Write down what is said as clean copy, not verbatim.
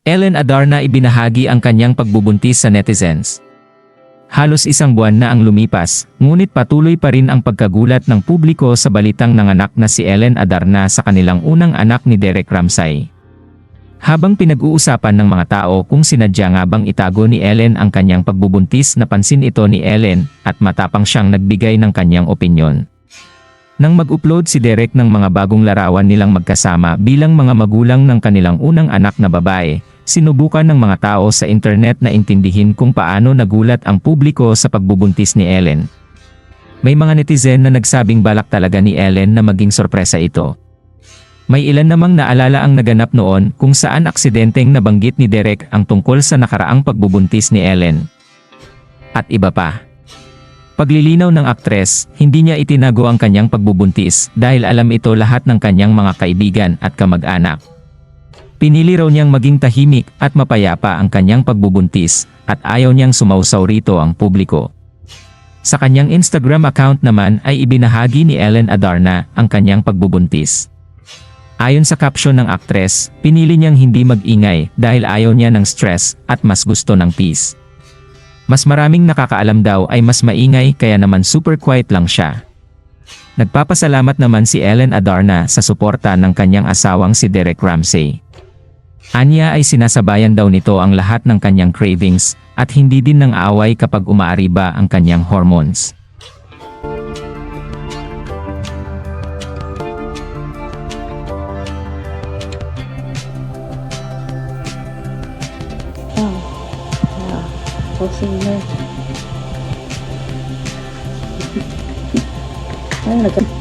Ellen Adarna ibinahagi ang kanyang pagbubuntis sa netizens. Halos isang buwan na ang lumipas, ngunit patuloy pa rin ang pagkagulat ng publiko sa balitang nanganak na si Ellen Adarna sa kanilang unang anak ni Derek Ramsay. Habang pinag-uusapan ng mga tao kung sinadya nga bang itago ni Ellen ang kanyang pagbubuntis, napansin ito ni Ellen at matapang siyang nagbigay ng kanyang opinyon. Nang mag-upload si Derek ng mga bagong larawan nilang magkasama bilang mga magulang ng kanilang unang anak na babae, sinubukan ng mga tao sa internet na intindihin kung paano nagulat ang publiko sa pagbubuntis ni Ellen. May mga netizen na nagsabing balak talaga ni Ellen na maging sorpresa ito. May ilan namang naalala ang naganap noon kung saan aksidenteng nabanggit ni Derek ang tungkol sa nakaraang pagbubuntis ni Ellen. At iba pa. Paglilinaw ng aktres, hindi niya itinago ang kanyang pagbubuntis dahil alam ito lahat ng kanyang mga kaibigan at kamag-anak. Pinili raw niyang maging tahimik at mapayapa ang kanyang pagbubuntis at ayaw niyang sumausaw rito ang publiko. Sa kanyang Instagram account naman ay ibinahagi ni Ellen Adarna ang kanyang pagbubuntis. Ayon sa caption ng aktres, pinili niyang hindi mag-ingay dahil ayaw niya ng stress at mas gusto ng peace. Mas maraming nakakaalam daw ay mas maingay kaya naman super quiet lang siya. Nagpapasalamat naman si Ellen Adarna sa suporta ng kanyang asawang si Derek Ramsay. Anya ay sinasabayan daw nito ang lahat ng kanyang cravings at hindi din ng away kapag umaariba ang kanyang hormones. Ay,